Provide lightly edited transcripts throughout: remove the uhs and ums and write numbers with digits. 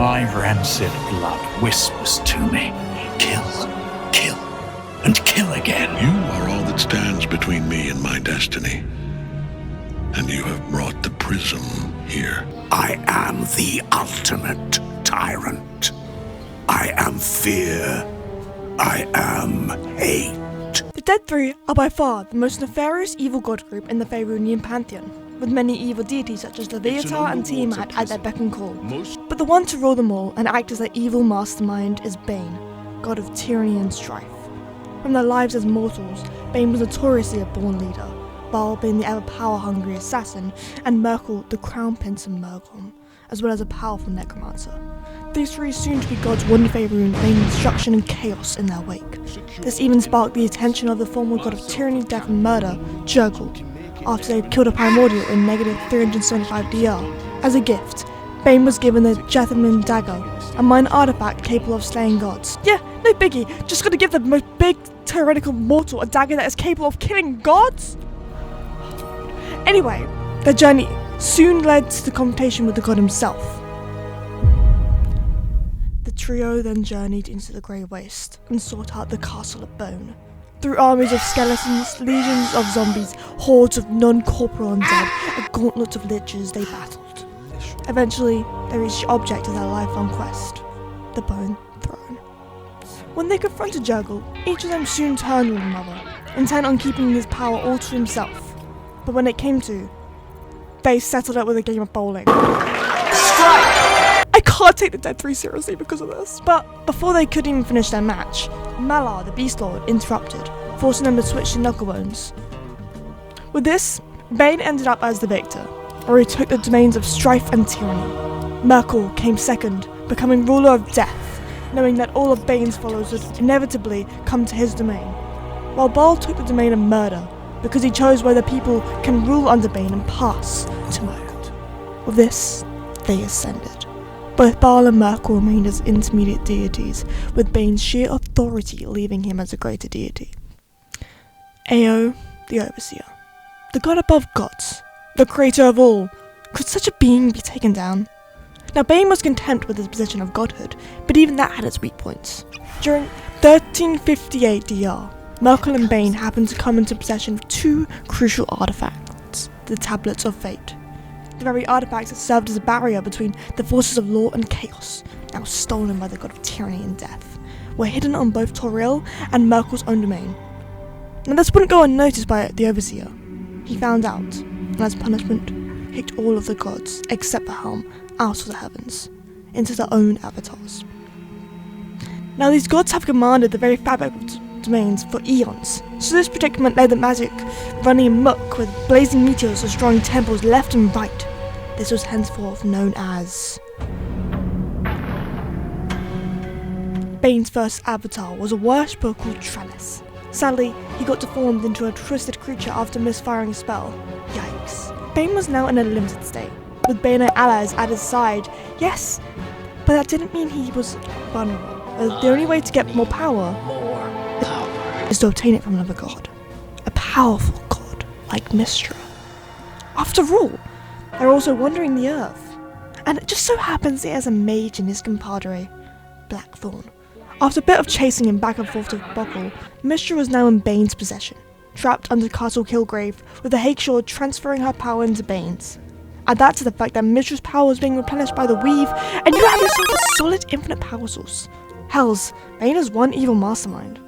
My rancid blood whispers to me, kill, kill, and kill again. You are all that stands between me and my destiny. And you have brought the prism here. I am the ultimate tyrant. I am fear. I am hate. The Dead Three are by far the most nefarious evil god group in the Faerunian pantheon, with many evil deities such as Leviathan and Tiamat at their beck and call. But the one to rule them all and act as their evil mastermind is Bane, god of tyranny and strife. From their lives as mortals, Bane was notoriously a born leader, Bhaal being the ever power-hungry assassin, and Myrkul the crown prince of Myrkul, as well as a powerful necromancer. These three soon-to-be gods wanted Faerun, bringing destruction and chaos in their wake. This even sparked the attention of the former god of tyranny, death and murder, Jurgle, after they killed a primordial in negative 375 DR. As a gift, Bane was given the Jethamin dagger, a minor artifact capable of slaying gods. Yeah, no biggie, just gotta give the most big tyrannical mortal a dagger that is capable of killing gods? Anyway, their journey soon led to the confrontation with the god himself. The trio then journeyed into the Grey Waste and sought out the Castle of Bone. Through armies of skeletons, legions of zombies, hordes of non-corporeal undead, a gauntlet of liches they battled. Eventually, they reached the object of their lifelong quest, the Bone Throne. When they confronted Jurgle, each of them soon turned on another, intent on keeping his power all to himself. But when it came to, they settled it with a game of bowling. Strike! I can't take the Dead Three seriously because of this. But before they could even finish their match, Malar, the Beast Lord, interrupted, forcing them to switch to Knucklebones. With this, Bane ended up as the victor, where he took the domains of strife and tyranny. Myrkul came second, becoming ruler of death, knowing that all of Bane's followers would inevitably come to his domain, while Bhaal took the domain of murder, because he chose whether people can rule under Bane and pass to Myrkul. With this, they ascended. Both Bhaal and Myrkul remained as intermediate deities, with Bane's sheer authority leaving him as a greater deity. Ao, the Overseer. The god above gods, the creator of all. Could such a being be taken down? Now Bane was content with his position of godhood, but even that had its weak points. During 1358 DR, Myrkul and Bane happened to come into possession of two crucial artifacts, the Tablets of Fate. The very artifacts that served as a barrier between the forces of law and chaos, now stolen by the god of tyranny and death, were hidden on both Toril and Myrkul's own domain. Now this wouldn't go unnoticed by the Overseer. He found out, and as punishment, kicked all of the gods, except the Helm, out of the heavens, into their own avatars. Now these gods have commanded the very fabric of domains for eons, so this predicament led the magic running amok with blazing meteors destroying temples left and right. This was henceforth known as... Bane's first avatar was a worshipper called Trellis. Sadly, he got deformed into a twisted creature after misfiring a spell. Yikes. Bane was now in a limited state, with Bane and allies at his side, yes, but that didn't mean he was vulnerable. The only way to get more power is to obtain it from another god. A powerful god like Mystra. After all, they're also wandering the earth, and it just so happens he has a mage in his compadre, Blackthorn. After a bit of chasing him back and forth to Bhaal, Mystra was now in Bane's possession, trapped under Castle Kilgrave, with the Hakeshore transferring her power into Bane's. Add that to the fact that Mistra's power was being replenished by the Weave, and you have yourself a solid infinite power source. Hells, Bane is one evil mastermind.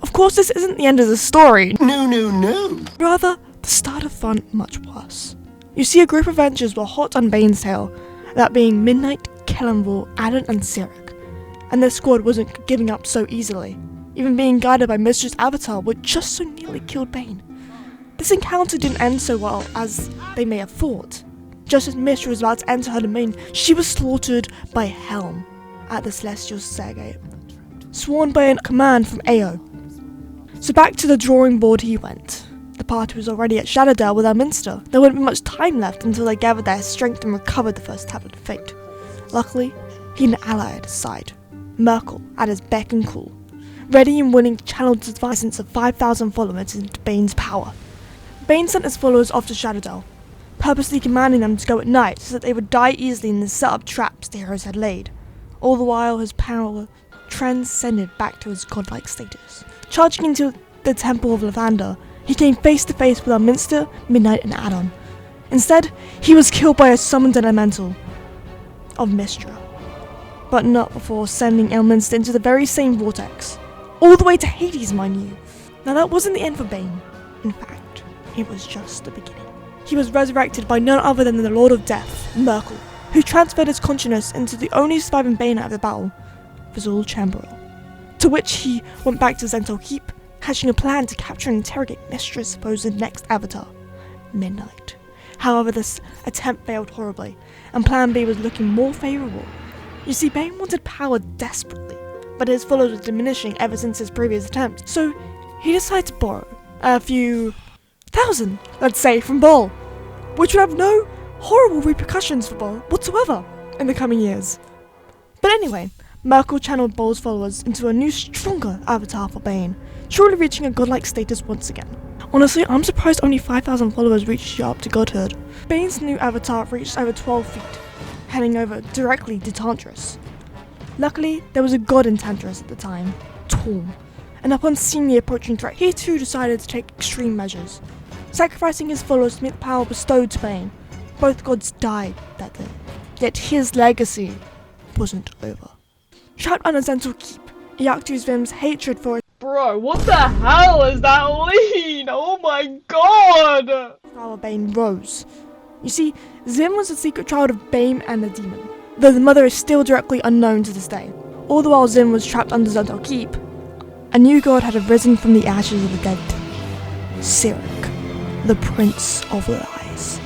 Of course, this isn't the end of the story. No. Rather, the start of fun much worse. You see, a group of adventurers were hot on Bane's tail, that being Midnight, Kellenvor, Adden and Cyric, and their squad wasn't giving up so easily, even being guided by Mistra's avatar, which just so nearly killed Bane. This encounter didn't end so well as they may have thought. Just as Mystra was about to enter her domain, she was slaughtered by Helm at the Celestial Stairgate, sworn by a command from Ao. So back to the drawing board he went. The party was already at Shadowdale with Elminster. There wouldn't be much time left until they gathered their strength and recovered the first Tablet of Fate. Luckily, he had an ally at his side, Myrkul, at his beck and call, ready and willing to channel the advisance of 5,000 followers into Bane's power. Bane sent his followers off to Shadowdale, purposely commanding them to go at night so that they would die easily in the set-up traps the heroes had laid. all the while his power transcended back to his godlike status. Charging into the Temple of Lavender, he came face to face with Elminster, Midnight and Adon. Instead, he was killed by a summoned elemental of Mystra, but not before sending Elminster into the very same vortex, all the way to Hades, mind you. Now that wasn't the end for Bane. In fact, it was just the beginning. He was resurrected by none other than the Lord of Death, Myrkul, who transferred his consciousness into the only surviving Bane out of the battle, Vizul Chamberlain. To which he went back to Zentral Keep, hatching a plan to capture and interrogate Mystra's supposed next avatar, Midnight. However, this attempt failed horribly, and Plan B was looking more favourable. You see, Bane wanted power desperately, but his followers were diminishing ever since his previous attempt, so he decided to borrow a few thousand, let's say, from Bhaal, which would have no horrible repercussions for Bhaal whatsoever in the coming years. But anyway, Myrkul channeled Bhaal's followers into a new, stronger avatar for Bane, surely reaching a godlike status once again. Honestly, I'm surprised only 5,000 followers reached you up to godhood. Bane's new avatar reached over 12 feet, heading over directly to Tantris. Luckily, there was a god in Tantris at the time, Torm, and upon seeing the approaching threat, he too decided to take extreme measures, sacrificing his followers to meet the power bestowed to Bane. Both gods died that day, yet his legacy wasn't over. Trapped under Zentral Keep, Xvim's hatred for Bro, what the hell is that lean? Oh my god! Flower Bane rose. You see, Xvim was a secret child of Bane and the demon, though the mother is still directly unknown to this day. All the while Xvim was trapped under Zentral Keep, a new god had arisen from the ashes of the dead, Cyric, the Prince of Lies.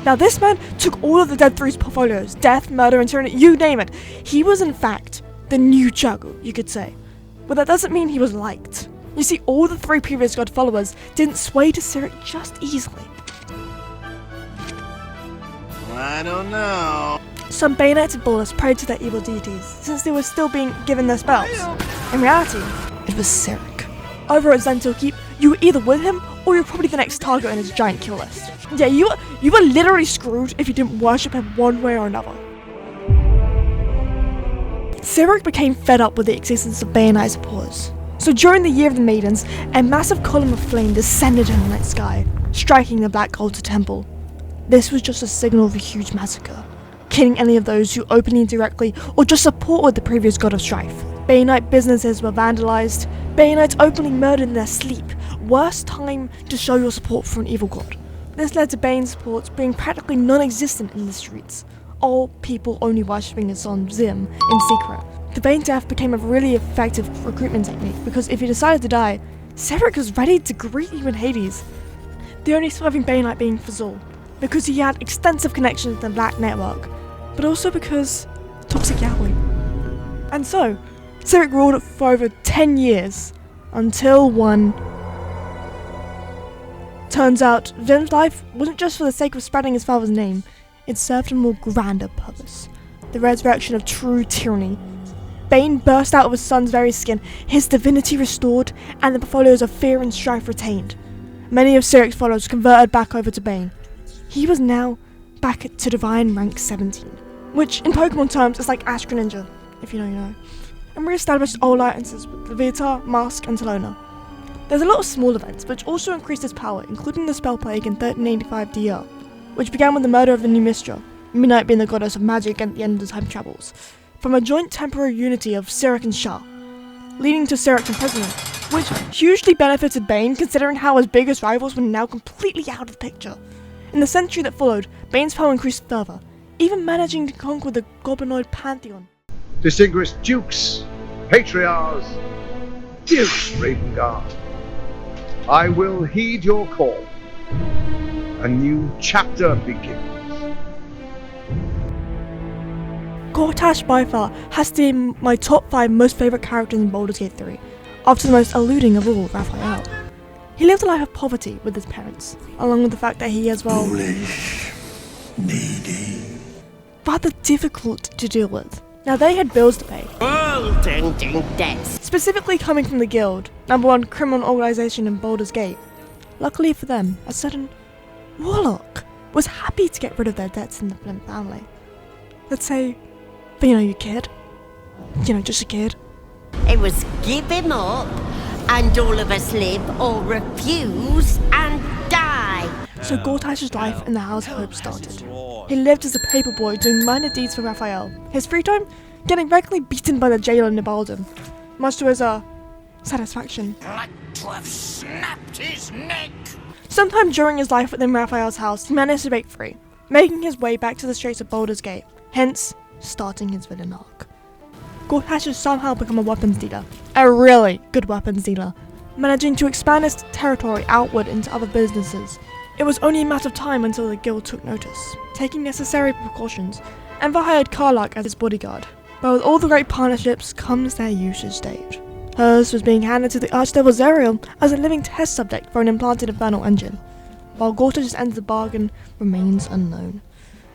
Now this man took all of the Dead Three's portfolios, death, murder and tyranny, you name it. He was in fact the new Jagu, you could say. But that doesn't mean he was liked. You see, all the three previous god followers didn't sway to Cyric just easily. I don't know. Some Baneites and Bhaalists prayed to their evil deities, since they were still being given their spells. In reality, it was Cyric. Over at Zentral Keep, you were either with him, or you're probably the next target on his giant kill list. Yeah, you were literally screwed if you didn't worship him one way or another. Cyric became fed up with the existence of Baneite supporters. So during the Year of the Maidens, a massive column of flame descended in the night sky, striking the Black Altar Temple. This was just a signal of a huge massacre, killing any of those who openly, directly, or just supported the previous god of strife. Baneite businesses were vandalized, Baneites openly murdered in their sleep. Worst time to show your support for an evil god. This led to Bane supports being practically non-existent in the streets, all people only worshipping his son Xvim in secret. The Banedeath became a really effective recruitment technique because if you decided to die, Cyric was ready to greet you in Hades. The only surviving Baneite being Vizul, because he had extensive connections to the Black Network, but also because toxic yaoi. And so, Cyric ruled for over 10 years, until one... Turns out, Xvim's life wasn't just for the sake of spreading his father's name, it served a more grander purpose, the resurrection of true tyranny. Bane burst out of his son's very skin, his divinity restored, and the portfolios of fear and strife retained. Many of Cyric's followers converted back over to Bane. He was now back to divine rank 17, which in Pokemon terms is like Ash Greninja, if you know you know, and re-established old alliances with Levitar, Mask, and Talona. There's a lot of small events, which also increased his power, including the Spell Plague in 1385 DR, which began with the murder of the new Mystra, Midnight being the goddess of magic at the end of the time travels, from a joint temporary unity of Cyric and Shah, leading to Cyric's imprisonment, which hugely benefited Bane considering how his biggest rivals were now completely out of the picture. In the century that followed, Bane's power increased further, even managing to conquer the Goblinoid pantheon. Distinguished dukes, patriarchs, dearest Ravengard, I will heed your call. A new chapter begins. Gortash by far has to be my top 5 most favourite characters in Baldur's Gate 3, after the most eluding of all, Raphael. He lived a life of poverty with his parents, along with the fact that he as well Foolish, needy. rather difficult to deal with. Now they had bills to pay, World-ending debts. specifically coming from the Guild, #1 criminal organisation in Baldur's Gate. Luckily for them, a certain warlock was happy to get rid of their debts in the Flint family. Let's say, but you know, you kid, You know, just a kid. It was give him up, and all of us live or refuse and die. So Gortash's life in the House of Hope started. He lived as a paperboy doing minor deeds for Raphael. His free time? Getting regularly beaten by the jailer Nibaldum, much to his satisfaction. Like to have snapped his neck. Sometime during his life within Raphael's house, he managed to break free, making his way back to the streets of Baldur's Gate, hence starting his villain arc. Gortash has somehow become a weapons dealer, a really good weapons dealer, managing to expand his territory outward into other businesses. It was only a matter of time until the guild took notice, taking necessary precautions, and they hired Karlach as his bodyguard. But with all the great partnerships comes their usage date. Hers was being handed to the Archdevil Zerial as a living test subject for an implanted infernal engine, while Gortash's end of the bargain remains unknown.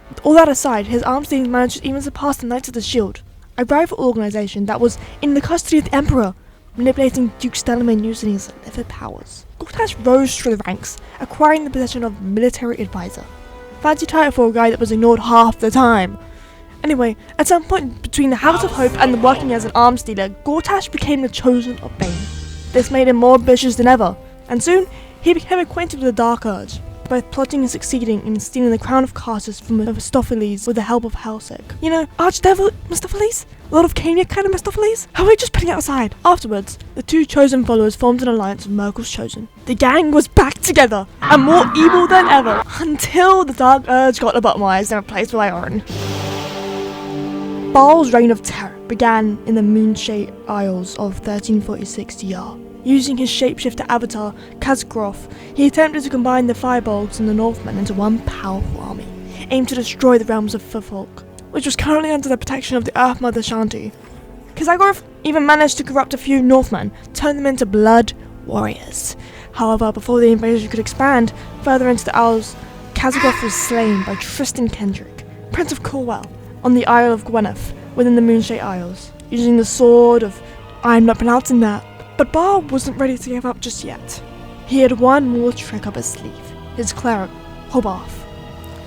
With all that aside, his arms dealing managed to even surpass the Knights of the Shield, a rival organisation that was in the custody of the Emperor, manipulating Duke Stellarmane using his limited powers. Gortash rose through the ranks, acquiring the position of military advisor. Fancy title for a guy that was ignored half the time. Anyway, at some point between the House of Hope and the working as an arms dealer, Gortash became the chosen of Bane. This made him more ambitious than ever, and soon he became acquainted with the Dark Urge, both plotting and succeeding in stealing the crown of Carsus from Mephistopheles with the help of Helsec. You know, Archdevil Mephistopheles? Lord of Cania kind of Mephistopheles? How are we just putting it aside? Afterwards, the two chosen followers formed an alliance with Myrkul's chosen. The gang was back together, and more evil than ever, until the Dark Urge got lobotomized and replaced by Orin. Bhaal's reign of terror began in the Moonshae Isles of 1346 DR. Using his shapeshifter avatar, Khazgroth, he attempted to combine the Firebolgs and the Northmen into one powerful army, aimed to destroy the realms of Firfolk, which was currently under the protection of the Earth Mother Shanti. Khazgroth even managed to corrupt a few Northmen, turn them into blood warriors. However, before the invasion could expand further into the Isles, Khazgroth was slain by Tristan Kendrick, Prince of Corwell, on the Isle of Gwyneth, within the Moonshae Isles, using the sword of... I'm not pronouncing that. But Bhaal wasn't ready to give up just yet. He had one more trick up his sleeve, his cleric, Hobarth,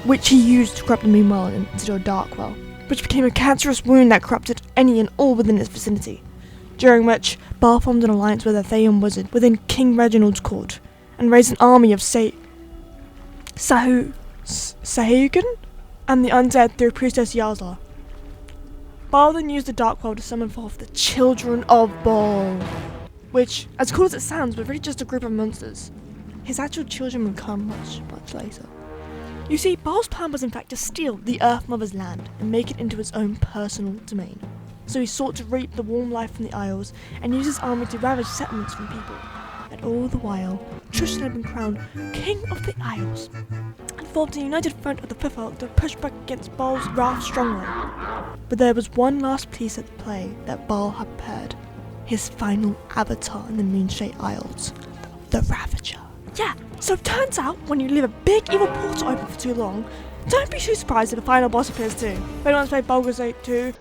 which he used to corrupt the Moonwell into a Darkwell, which became a cancerous wound that corrupted any and all within its vicinity, during which Bhaal formed an alliance with a Thayan wizard within King Reginald's court, and raised an army of Sahugan and the undead through Priestess Yazla. Bhaal then used the Darkwell to summon forth the Children of Bhaal, which, as cool as it sounds, were really just a group of monsters. His actual children would come much, much later. You see, Bhaal's plan was in fact to steal the Earth Mother's land and make it into his own personal domain. So he sought to reap the warm life from the Isles and use his army to ravage settlements from people. And all the while, Tristan had been crowned King of the Isles and formed a united front of the Firfolk to push back against Bhaal's wrath strongly. But there was one last piece at play that Bhaal had prepared. His final avatar in the Moonshae Isles, the Ravager. Yeah, so it turns out when you leave a big evil portal open for too long, don't be too surprised if the final boss appears too. If anyone's played Baldur's Gate 2,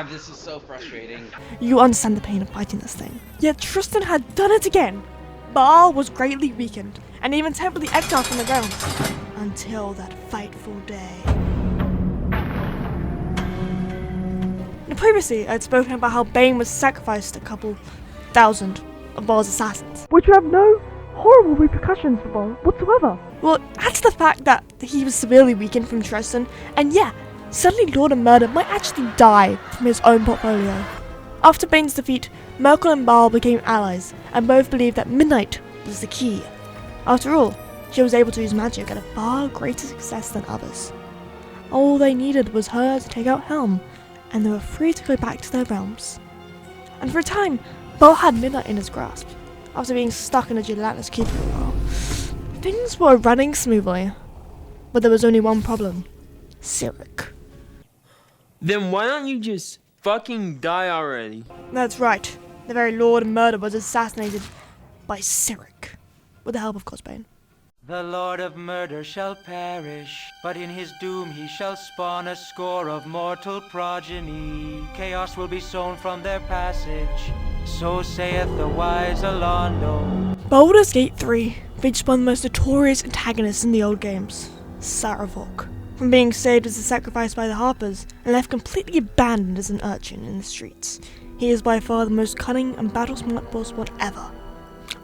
this is so frustrating. You understand the pain of fighting this thing. Yet Tristan had done it again. Bhaal was greatly weakened, and even temporarily exiled from the realms, until that frightful day. Now previously, I had spoken about how Bane was sacrificed a couple thousand of Bhaal's assassins, which would have no horrible repercussions for Bhaal whatsoever. Well, add to the fact that he was severely weakened from Tristan, and yeah, suddenly Lord of Murder might actually die from his own portfolio. After Bane's defeat, Myrkul and Bhaal became allies, and both believed that midnight was the key. After all, she was able to use magic at a far greater success than others. All they needed was her to take out Helm, and they were free to go back to their realms. And for a time, Bhaal had midnight in his grasp. After being stuck in a gelatinous cube for a while, things were running smoothly. But there was only one problem. Cyric. Then why don't you just fucking die already? That's right. The very Lord of Murder was assassinated by Cyric, with the help of Bane. The Lord of Murder shall perish, but in his doom he shall spawn a score of mortal progeny. Chaos will be sown from their passage, so saith the wise Alondo. Baldur's Gate 3 featured one of the most notorious antagonists in the old games, Sarevok, from being saved as a sacrifice by the Harpers and left completely abandoned as an urchin in the streets. He is by far the most cunning and battle-smart Bhaalspawn ever.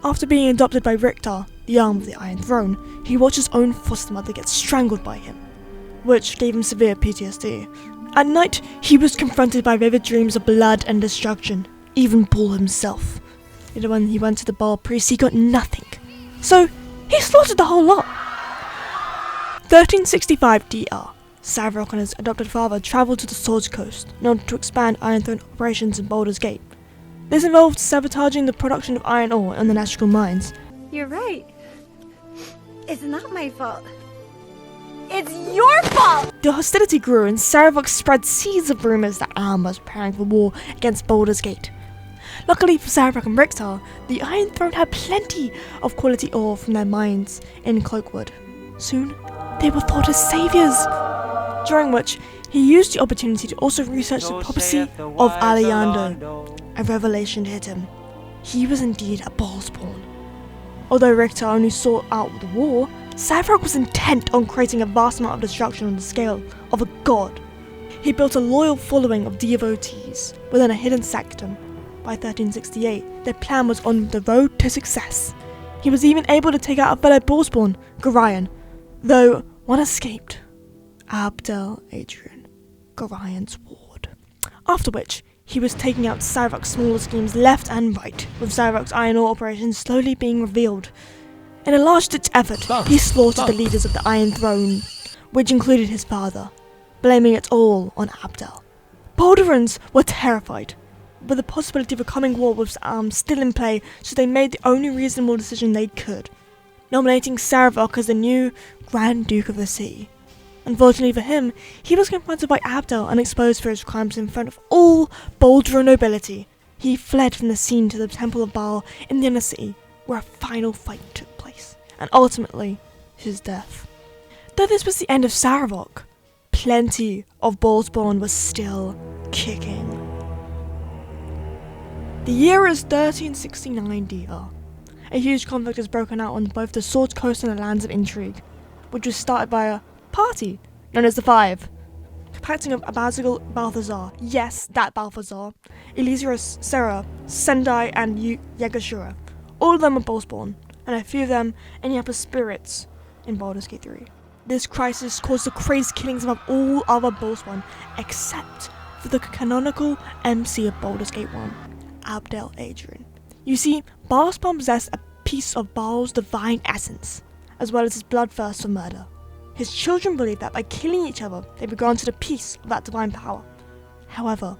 After being adopted by Rictar, the arm of the Iron Throne, he watched his own foster mother get strangled by him, which gave him severe PTSD. At night, he was confronted by vivid dreams of blood and destruction, even Bhaal himself. Yet when he went to the Bhaal priest, he got nothing. So, he slaughtered the whole lot. 1365 DR. Sarevok and his adopted father travelled to the Swords Coast in order to expand Iron Throne operations in Baldur's Gate. This involved sabotaging the production of iron ore in the national mines. You're right. It's not my fault. It's your fault! The hostility grew and Sarevok spread seeds of rumours that Arm was preparing for war against Baldur's Gate. Luckily for Sarevok and Rictar, the Iron Throne had plenty of quality ore from their mines in Cloakwood. Soon, they were thought as saviours, during which he used the opportunity to also research the prophecy of Aliando. A revelation hit him. He was indeed a Bhaalspawn. Although Rictar only sought out the war, Sarevok was intent on creating a vast amount of destruction on the scale of a god. He built a loyal following of devotees within a hidden sanctum. By 1368, their plan was on the road to success. He was even able to take out a fellow Bhaalspawn, Gorion, though one escaped. Abdel Adrian, Gorion's ward. After which, he was taking out Sarevok's smaller schemes left and right, with Sarevok's iron ore operations slowly being revealed. In a last-ditch effort, he slaughtered the leaders of the Iron Throne, which included his father, blaming it all on Abdel. Balderans were terrified, but the possibility of a coming war was still in play, so they made the only reasonable decision they could, nominating Sarevok as the new Grand Duke of the Sea. Unfortunately for him, he was confronted by Abdel and exposed for his crimes in front of all Balduran nobility. He fled from the scene to the Temple of Bhaal in the inner city, where a final fight took place, and ultimately, his death. Though this was the end of Sarevok, plenty of Bhaalspawn was still kicking. The year is 1369 DR. A huge conflict has broken out on both the Swords Coast and the Lands of Intrigue, which was started by a party known as the Five, compacting of Abazigul Balthazar, yes, that Balthazar, Elizurus, Serra, Sendai, and Yagashura. All of them are Bhaalspawn, and a few of them any upper spirits in Baldur's Gate 3. This crisis caused the crazy killings of all other Bhaalspawn, except for the canonical MC of Baldur's Gate 1, Abdel Adrian. You see, Bhaalspawn possessed a piece of Bhaal's divine essence, as well as his bloodthirst for murder. His children believed that by killing each other, they were granted a piece of that divine power. However,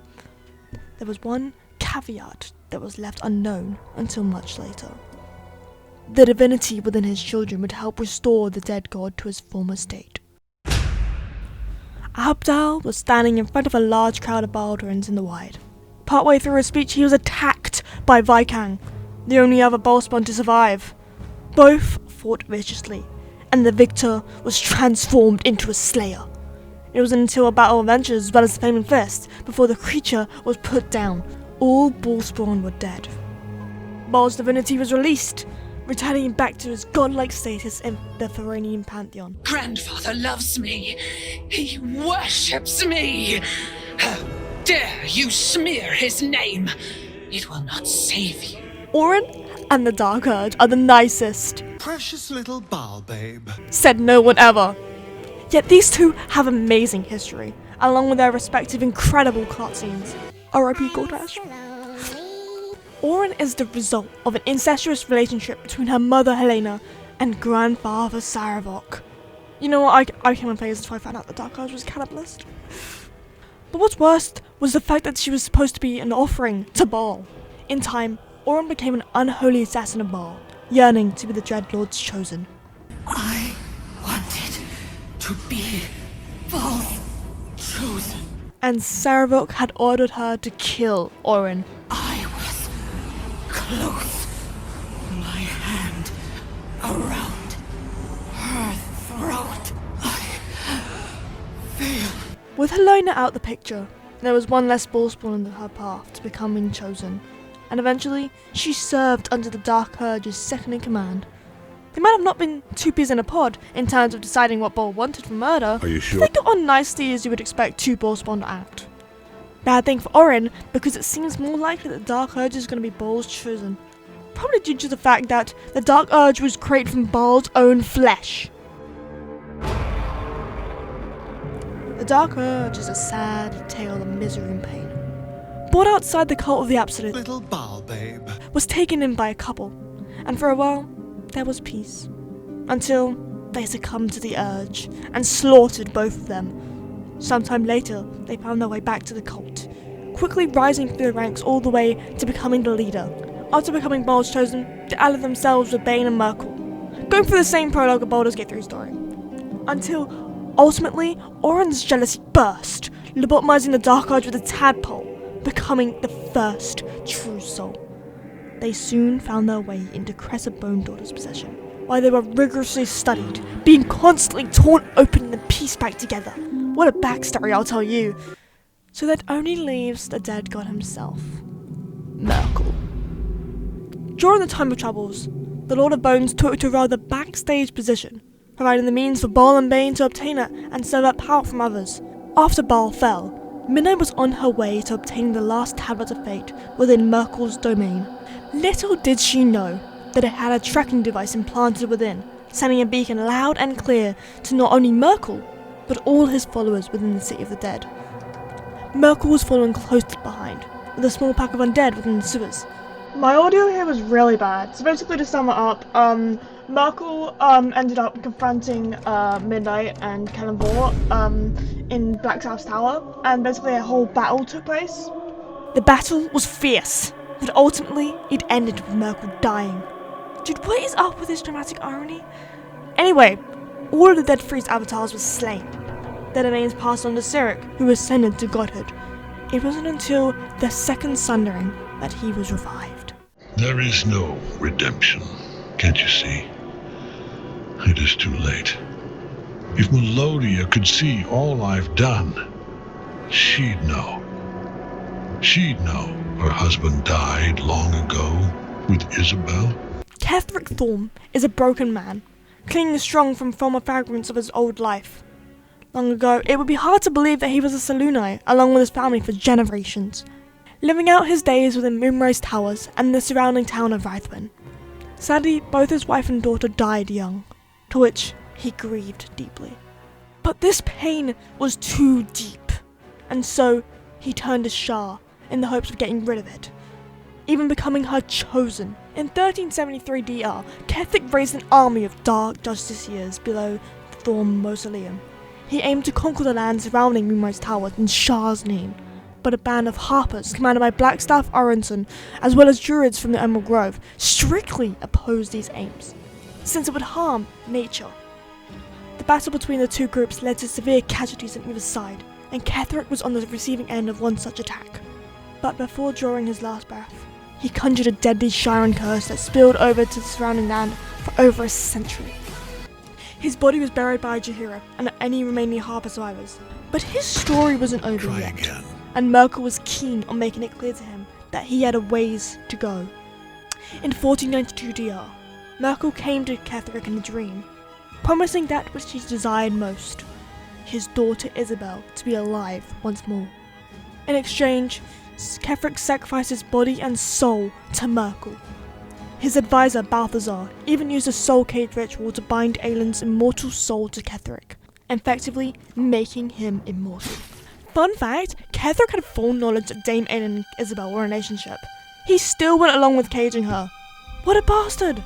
there was one caveat that was left unknown until much later. The divinity within his children would help restore the dead god to his former state. Abdel was standing in front of a large crowd of Baldarans in the Wide. Partway through his speech, he was attacked by Vikang, the only other Bhaalspawn to survive. Both fought viciously, and the victor was transformed into a slayer. It wasn't until a battle of ventures as well as the Flaming Fist before the creature was put down. All Bhaalspawn were dead. Bhaal's divinity was released, returning back to his godlike status in the Feranian pantheon. Grandfather loves me. He worships me. How dare you smear his name? It will not save you. Orin and the Dark Herd are the nicest. Precious little Bhaal babe, said no one ever. Yet these two have amazing history, along with their respective incredible cutscenes. R.I.P. Gortash. Orin is the result of an incestuous relationship between her mother Helena and grandfather Sarevok. You know what, I came on phase until I found out the Dark Herd was a cannibalist. But what's worse was the fact that she was supposed to be an offering to Bhaal. In time, Orin became an unholy assassin of Bhaal, yearning to be the Dreadlord's chosen. I wanted to be Bhaal's chosen. And Sarevok had ordered her to kill Orin. I was close, my hand around her throat. I failed. With Helena out the picture, there was one less Bhaalspawn in her path to becoming chosen, and eventually she served under the Dark Herd's second in command. They might have not been two peas in a pod in terms of deciding what Bhaal wanted from murder. Are you sure? They got on nicely as you would expect two Bhaalspawn to act. Bad thing for Orin, because it seems more likely that the Dark Urge is going to be Bhaal's chosen. Probably due to the fact that the Dark Urge was created from Bhaal's own flesh. The Dark Urge is a sad tale of misery and pain. Brought outside the cult of the Absolute, Little Bhaal babe was taken in by a couple, and for a while there was peace, until they succumbed to the urge and slaughtered both of them. Sometime later, they found their way back to the cult, quickly rising through the ranks all the way to becoming the leader. After becoming Bhaal's chosen, they allied themselves with Bane and Myrkul, going through the same prologue of Baldur's Gate 3 story, until ultimately Orin's jealousy burst, lobotomizing the Dark Urge with a tadpole, becoming the first true soul. They soon found their way into Crescent Bone Daughter's possession, while they were rigorously studied, being constantly torn open and pieced back together. What a backstory, I'll tell you. So that only leaves the dead god himself, Myrkul. During the time of troubles, the Lord of Bones took to a rather backstage position, providing the means for Bhaal and Bane to obtain it and serve up power from others. After Bhaal fell, Midnight was on her way to obtaining the last tablet of fate within Myrkul's domain. Little did she know that it had a tracking device implanted within, sending a beacon loud and clear to not only Myrkul, but all his followers within the City of the Dead. Myrkul was following closely behind, with a small pack of undead within the sewers. My audio here was really bad. So basically, to sum it up, Myrkul ended up confronting Midnight and Cannonball in Black South's tower, and basically a whole battle took place. The battle was fierce, but ultimately it ended with Myrkul dying. Dude, what is up with this dramatic irony? Anyway, all of the Dead Free's avatars were slain. Their domains passed on to Cyric, who ascended to godhood. It wasn't until the second Sundering that he was revived. There is no redemption, can't you see? It is too late. If Melodia could see all I've done, she'd know. She'd know her husband died long ago with Isabel. Ketheric Thorm is a broken man, clinging strong from former fragments of his old life. Long ago, it would be hard to believe that he was a Selûnite along with his family for generations, living out his days within Moonrise Towers and the surrounding town of Raithwin. Sadly, both his wife and daughter died young, to which he grieved deeply. But this pain was too deep, and so he turned to Shah in the hopes of getting rid of it, even becoming her chosen. In 1373 DR, Ketheric raised an army of dark justiciars below the Thorm Mausoleum. He aimed to conquer the land surrounding Moonrise Tower in Shah's name, but a band of harpers commanded by Blackstaff Aronson, as well as druids from the Emerald Grove, strictly opposed these aims, since it would harm nature. The battle between the two groups led to severe casualties on either side, and Ketheric was on the receiving end of one such attack. But before drawing his last breath, he conjured a deadly Shiren curse that spilled over to the surrounding land for over a century. His body was buried by Jaheira and any remaining Harper survivors. But his story wasn't over yet, and Myrkul was keen on making it clear to him that he had a ways to go. In 1492 DR, Myrkul came to Ketheric in a dream, promising that which he desired most, his daughter Isabel to be alive once more. In exchange, Ketheric sacrificed his body and soul to Myrkul. His advisor, Balthazar, even used a soul cage ritual to bind Aylin's immortal soul to Ketheric, effectively making him immortal. Fun fact, Ketheric had full knowledge that Dame Aylin and Isabel were in a relationship. He still went along with caging her. What a bastard!